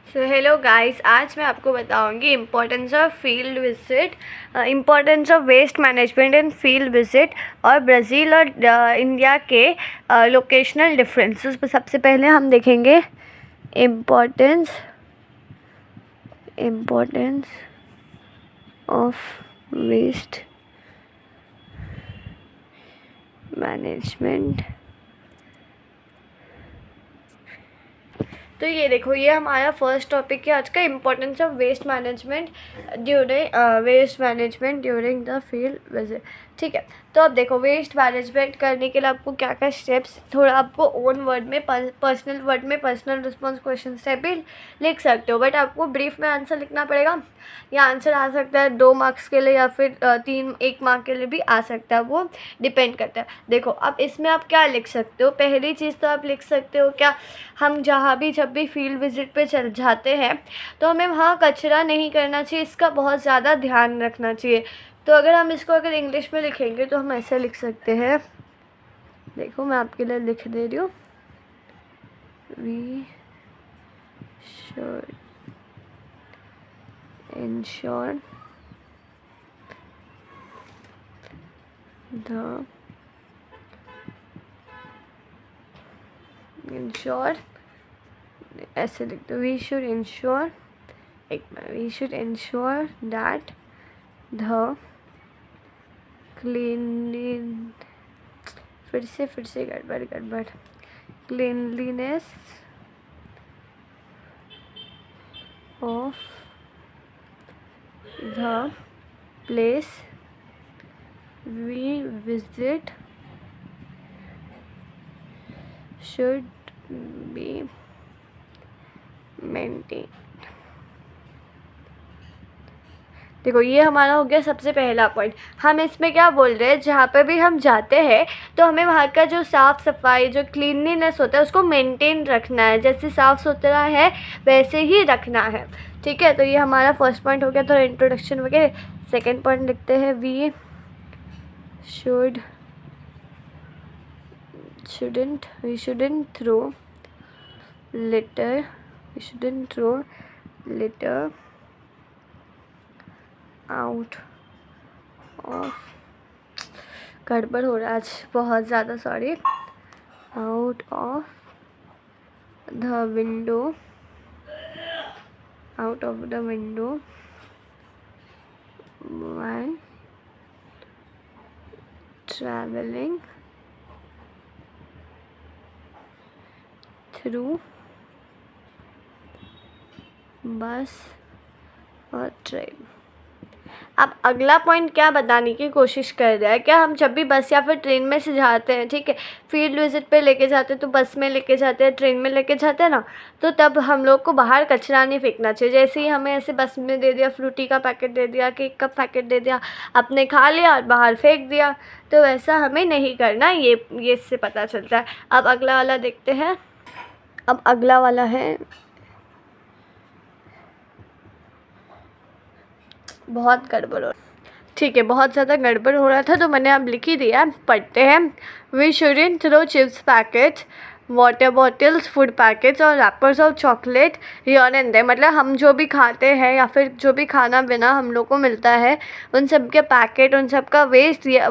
So hello guys, आज मैं आपको बताऊंगी importance of field visit, importance of waste management in field visit और ब्राज़ील और इंडिया के लोकेशनल डिफरेंसेस। सबसे पहले हम देखेंगे इम्पोर्टेंस ऑफ वेस्ट मैनेजमेंट। तो ये देखो, ये हमारा फर्स्ट टॉपिक है आज का, importance of waste management during the field visit. ठीक है, तो अब देखो, वेस्ट मैनेजमेंट करने के लिए आपको क्या क्या स्टेप्स, थोड़ा आपको ओन वर्ड में, पर्सनल वर्ड में, पर्सनल रिस्पॉन्स क्वेश्चन से भी लिख सकते हो, बट आपको ब्रीफ में आंसर लिखना पड़ेगा। या आंसर आ सकता है 2 मार्क्स के लिए या फिर 1 मार्क के लिए भी आ सकता है, वो डिपेंड करता है। देखो, अब इसमें आप क्या लिख सकते हो, पहली चीज़ तो आप लिख सकते हो क्या, हम जब भी फील्ड विजिट पे चल जाते हैं तो हमें वहाँ कचरा नहीं करना चाहिए, इसका बहुत ज़्यादा ध्यान रखना चाहिए। तो अगर इंग्लिश में लिखेंगे तो हम ऐसे लिख सकते हैं, देखो मैं आपके लिए लिख दे रही हूँ, वी शुड ensure ऐसे लिख दो, we should ensure that the clean फिर से गड़बड़ cleanliness of the place we visit should be maintain. देखो, ये हमारा हो गया सबसे पहला पॉइंट। हम इसमें क्या बोल रहे हैं, जहाँ पे भी हम जाते हैं तो हमें वहाँ का जो साफ़ सफाई, जो क्लीनलीनेस होता है उसको मेंटेन रखना है, जैसे साफ़ सुथरा है वैसे ही रखना है। ठीक है, तो ये हमारा फर्स्ट पॉइंट हो गया, तो इंट्रोडक्शन वगैरह। सेकेंड पॉइंट लिखते हैं, we shouldn't throw litter out of, गड़बड़ हो रहा है आज बहुत ज़्यादा, sorry, out of the window while traveling through बस और ट्रेन। अब अगला पॉइंट क्या बताने की कोशिश कर रहा है, क्या हम जब भी बस या फिर ट्रेन में से जाते हैं, ठीक है, फील्ड विजिट पे लेके जाते हैं, तो बस में लेके जाते हैं, ट्रेन में लेके जाते हैं ना, तो तब हम लोग को बाहर कचरा नहीं फेंकना चाहिए। जैसे ही हमें ऐसे बस में दे दिया, फ्रूटी का पैकेट दे दिया, केक का पैकेट दे दिया, आपने खा लिया और बाहर फेंक दिया, तो ऐसा हमें नहीं करना, ये इससे पता चलता है। अब अगला वाला देखते हैं। अब अगला वाला है, बहुत गड़बड़ हो, ठीक है, बहुत ज़्यादा गड़बड़ हो रहा था तो मैंने अब लिख ही दिया, पढ़ते हैं। We shouldn't throw chips packets, water bottles, food packets और wrappers of chocolate here and there. मतलब हम जो भी खाते हैं या फिर जो भी खाना पीना हम लोग को मिलता है, उन सब के पैकेट, उन सब का वेस्ट या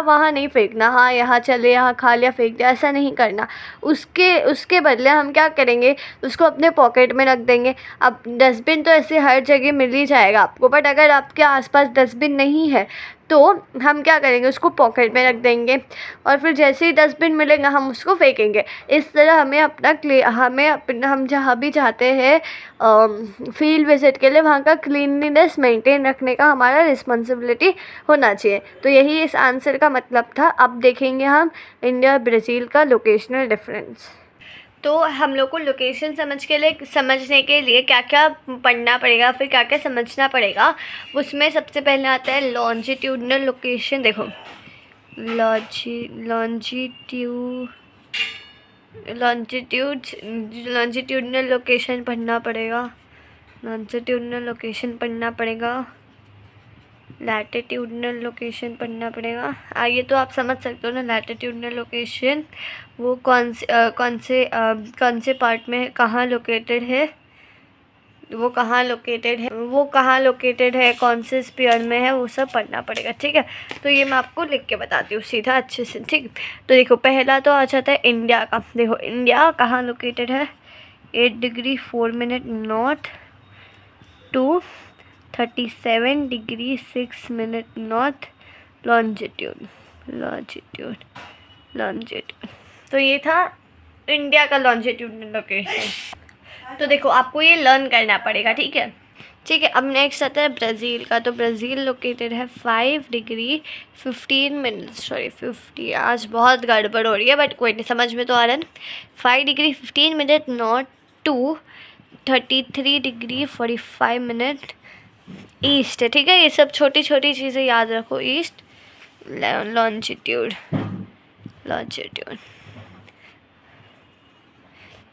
वहाँ नहीं फेंकना। हाँ, यहाँ चले, यहाँ खा लिया, फेंक दिया, ऐसा नहीं करना। उसके बदले हम क्या करेंगे, उसको अपने पॉकेट में रख देंगे। अब डस्टबिन तो ऐसे हर जगह मिल ही जाएगा आपको, बट अगर आपके आसपास डस्टबिन नहीं है तो हम क्या करेंगे, उसको पॉकेट में रख देंगे और फिर जैसे ही डस्टबिन मिलेगा हम उसको फेंकेंगे। इस तरह हम जहाँ भी जाते हैं फील्ड विजिट के लिए, वहाँ का क्लीनलीनेस मेंटेन रखने का हमारा रिस्पॉन्सिबिलिटी होना चाहिए। तो यही इस आंसर का मतलब था। अब देखेंगे हम इंडिया और ब्राज़ील का लोकेशनल डिफरेंस। तो हम लोग को लोकेशन समझने के लिए क्या क्या पढ़ना पड़ेगा, फिर क्या क्या समझना पड़ेगा, उसमें सबसे पहले आता है लॉन्जिट्यूडनल लोकेशन। देखो, लॉन्जिट्यूडनल लोकेशन पढ़ना पड़ेगा, लैटिट्यूडनल लोकेशन पढ़ना पड़ेगा। आइए, तो आप समझ सकते हो ना, लैटिट्यूडनल लोकेशन वो कौन से पार्ट में कहाँ लोकेटेड है। वो कहाँ लोकेटेड है, कौन से स्फीयर में है, वो सब पढ़ना पड़ेगा, ठीक है। तो ये मैं आपको लिख के बताती हूँ सीधा अच्छे से, ठीक। तो देखो पहला तो आ जाता है इंडिया का। देखो इंडिया कहाँ लोकेटेड है, 8 degree 4 minute north to 37 degree 6 minute north longitude. तो ये था इंडिया का लॉन्जिट्यूडनल लोकेशन। तो देखो आपको ये लर्न करना पड़ेगा, ठीक है। अब नेक्स्ट आता है ब्राज़ील का। तो ब्राज़ील लोकेटेड है 5 डिग्री 15 मिनट, सॉरी 50, आज बहुत गड़बड़ हो रही है बट कोई नहीं, समझ में तो आ रहा है। 5 degree 15 minute north to 33 degree 45 minute east है, ठीक है। ये सब छोटी छोटी चीज़ें याद रखो। ईस्ट लॉन्जिट्यूड,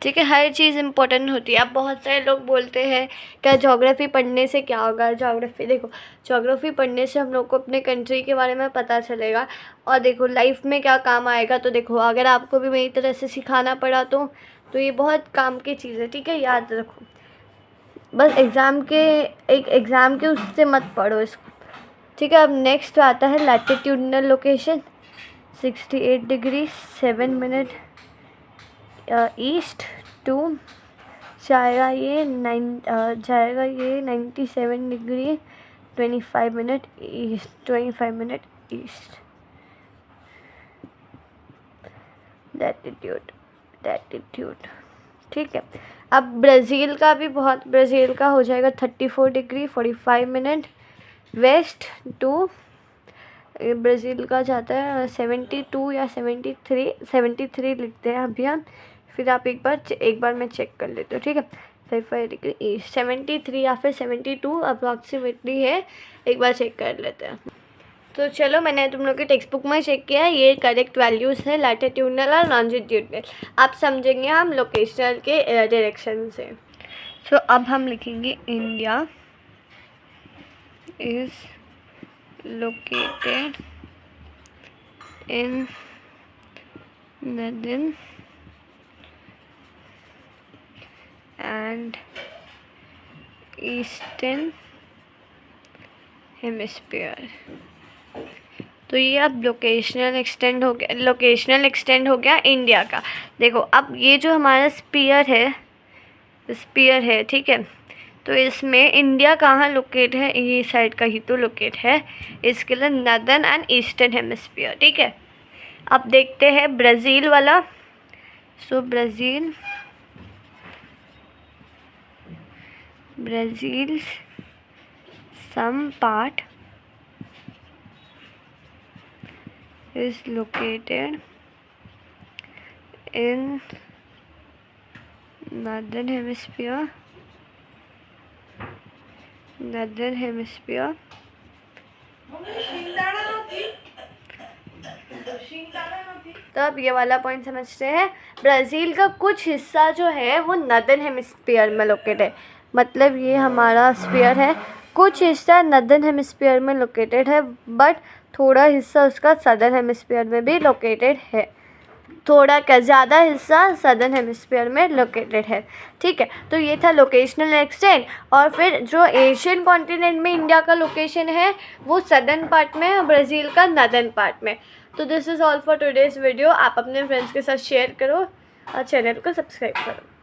ठीक है। हर चीज़ इम्पोर्टेंट होती है। अब बहुत सारे लोग बोलते हैं क्या ज्योग्राफी पढ़ने से क्या होगा। ज्योग्राफी पढ़ने से हम लोग को अपने कंट्री के बारे में पता चलेगा और देखो लाइफ में क्या काम आएगा। तो देखो अगर आपको भी मेरी तरह से सिखाना पड़ा तो ये बहुत काम की चीज़ है, ठीक है, याद रखो। बस एग्ज़ाम के उससे मत पढ़ो इसको, ठीक है। अब नेक्स्ट आता है latitudinal location, 68 degree 7 minute east to जाएगा ये 97 डिग्री 25 मिनट ईस्ट लैटिट्यूड, ठीक है। अब ब्राज़ील का हो जाएगा 34 degree 45 minute west to, Brazil का जाता है 72 या 73 लिखते हैं अभी हम, फिर आप एक बार मैं चेक कर लेते हो, ठीक है। 55 डिग्री ईस्ट 73 या फिर 72 अप्रॉक्सीमेटली है, एक बार चेक कर लेते हैं। तो चलो मैंने तुम लोग की टेक्स्ट बुक में चेक किया, ये करेक्ट वैल्यूज़ है लैटिट्यूडनल और लॉन्जिट्यूडनल। आप समझेंगे हम लोकेशनल के डायरेक्शन से। तो अब हम लिखेंगे India is located in northern and eastern hemisphere। तो ये अब लोकेशनल एक्सटेंड हो गया इंडिया का। देखो अब ये जो हमारा स्पीयर है, ठीक है। तो इसमें इंडिया कहाँ लोकेट है, ये साइड का ही तो लोकेट है, इसके लिए नॉर्दर्न एंड ईस्टर्न हेमिस्फीयर, ठीक है। अब देखते हैं ब्राज़ील वाला। सो Brazil some part is located in northern hemisphere तो अब ये वाला पॉइंट समझते हैं। ब्राज़ील का कुछ हिस्सा जो है वो नॉर्दर्न हेमिस्फीयर में लोकेटेड है, मतलब ये हमारा स्फीयर है, कुछ हिस्सा नॉर्दर्न हेमिस्फीयर में लोकेटेड है बट थोड़ा हिस्सा उसका सदर्न हेमिस्फीयर में भी लोकेटेड है, थोड़ा क्या ज़्यादा हिस्सा सदर्न हेमिस्फीयर में लोकेटेड है, ठीक है। तो ये था लोकेशनल एक्सटेंट। और फिर जो एशियन कॉन्टिनेंट में इंडिया का लोकेशन है वो सदर्न पार्ट में और ब्राज़ील का नॉर्दर्न पार्ट में। तो this is all for today's video. आप अपने फ्रेंड्स के साथ शेयर करो और चैनल को सब्सक्राइब करो।